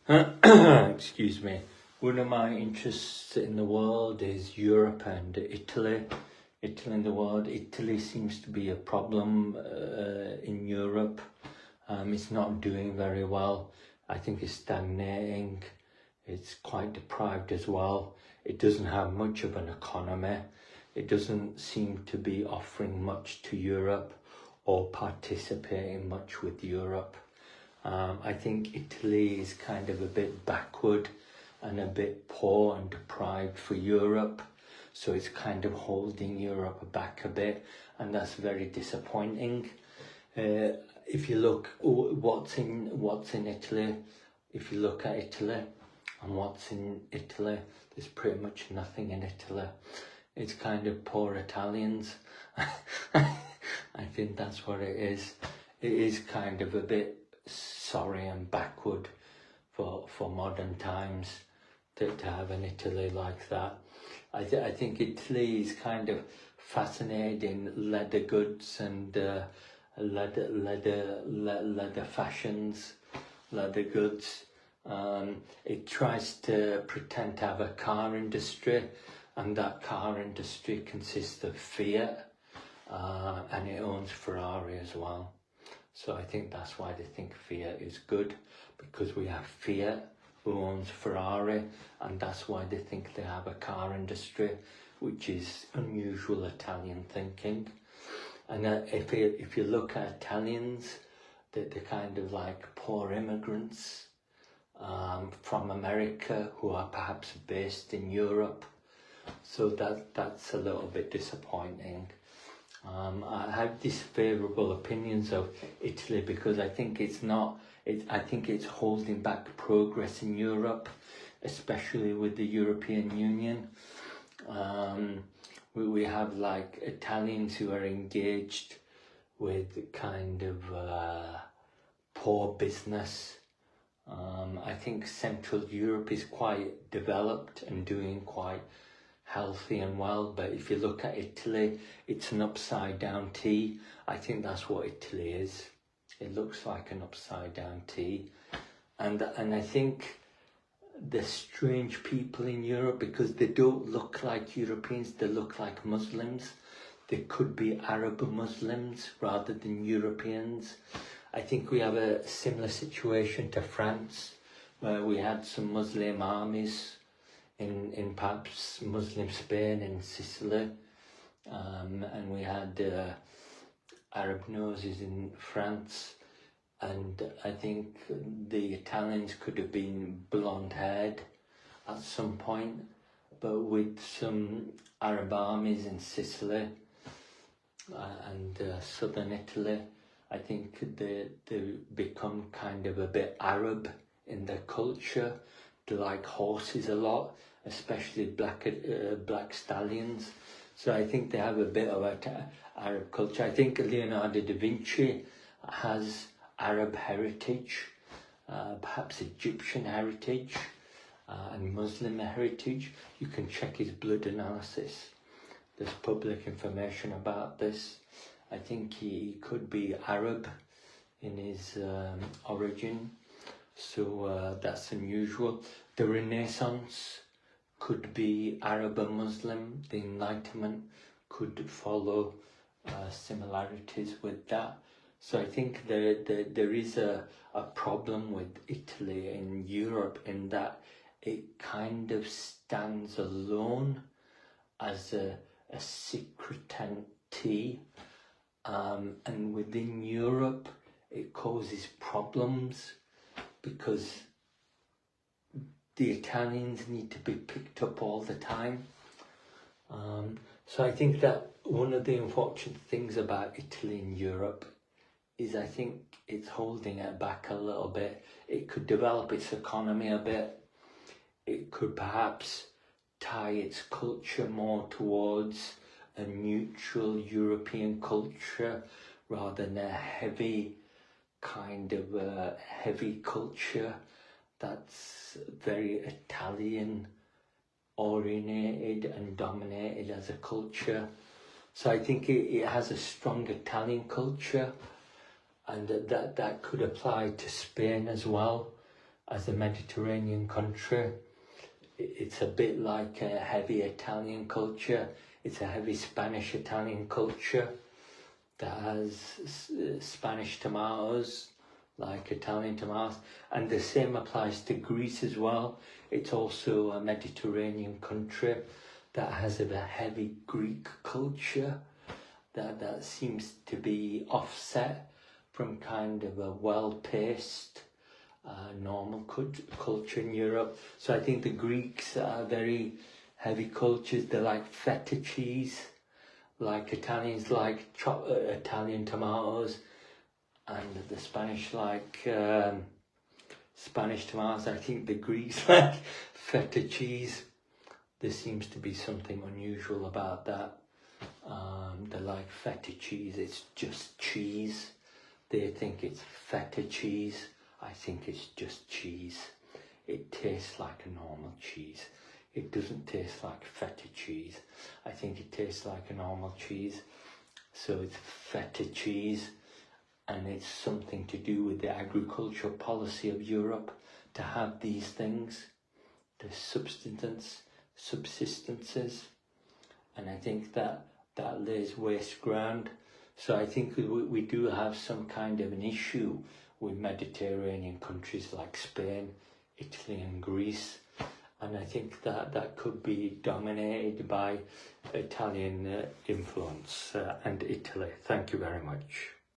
Excuse me. One of my interests in the world is Europe and Italy. Italy in the world. Italy seems to be a problem in Europe. It's not doing very well. I think it's stagnating. It's quite deprived as well. It doesn't have much of an economy. It doesn't seem to be offering much to Europe or participating much with Europe. I think Italy is kind of a bit backward and a bit poor and deprived for Europe. So it's kind of holding Europe back a bit, and that's very disappointing. If you look what's in Italy, if you look at Italy and what's in Italy, there's pretty much nothing in Italy. It's kind of poor Italians. I think that's what it is. It is kind of a bit sorry and backward for modern times to have an Italy like that. I think Italy is kind of fascinating leather goods and leather fashions, leather goods. It tries to pretend to have a car industry, and that car industry consists of Fiat, and it owns Ferrari as well. So I think that's why they think Fiat is good, because we have Fiat who owns Ferrari, and that's why they think they have a car industry, which is unusual Italian thinking. And if you look at Italians, they're kind of like poor immigrants from America who are perhaps based in Europe. So that's a little bit disappointing. I have disfavourable opinions of Italy because I think I think it's holding back progress in Europe, especially with the European Union. We have like Italians who are engaged with kind of poor business. I think Central Europe is quite developed and doing quite healthy and well, but if you look at Italy, it's an upside down T. I think that's what Italy is. It looks like an upside down T. And I think the strange people in Europe, because they don't look like Europeans, they look like Muslims. They could be Arab Muslims rather than Europeans. I think we have a similar situation to France, where we had some Muslim armies in perhaps Muslim Spain and Sicily, and we had Arab noses in France, and I think the Italians could have been blonde-haired at some point, but with some Arab armies in Sicily and southern Italy, I think they become kind of a bit Arab in their culture. They like horses a lot, especially black stallions. So I think they have a bit of Arab culture. I think Leonardo da Vinci has Arab heritage, perhaps Egyptian heritage, and Muslim heritage. You can check his blood analysis. There's public information about this. I think he could be Arab in his origin. So that's unusual. The Renaissance could be Arab or Muslim. The Enlightenment could follow similarities with that. So I think there is a problem with Italy in Europe in that it kind of stands alone as a secret entity, and within Europe it causes problems because the Italians need to be picked up all the time. So I think that one of the unfortunate things about Italy in Europe is I think it's holding it back a little bit. It could develop its economy a bit. It could perhaps tie its culture more towards a neutral European culture rather than a heavy kind of heavy culture that's very Italian oriented and dominated as a culture. So I think it has a strong Italian culture, and that could apply to Spain as well. as a Mediterranean country. It's a bit like a heavy Italian culture. It's a heavy Spanish-Italian culture that has Spanish tomatoes, like Italian tomatoes, and the same applies to Greece as well. It's also a Mediterranean country that has a heavy Greek culture that seems to be offset from kind of a well-paced normal culture in Europe. So I think the Greeks are very heavy cultures. They like feta cheese, like Italians like Italian tomatoes, and the Spanish like Spanish tomatoes. I think the Greeks like feta cheese. There seems to be something unusual about that. They like feta cheese. It's just cheese. They think it's feta cheese. I think it's just cheese. It tastes like a normal cheese. It doesn't taste like feta cheese. I think it tastes like a normal cheese. So it's feta cheese, and it's something to do with the agricultural policy of Europe to have these things, the subsistences, and I think that lays waste ground. So I think we do have some kind of an issue with Mediterranean countries like Spain, Italy and Greece, and I think that could be dominated by Italian influence and Italy. Thank you very much.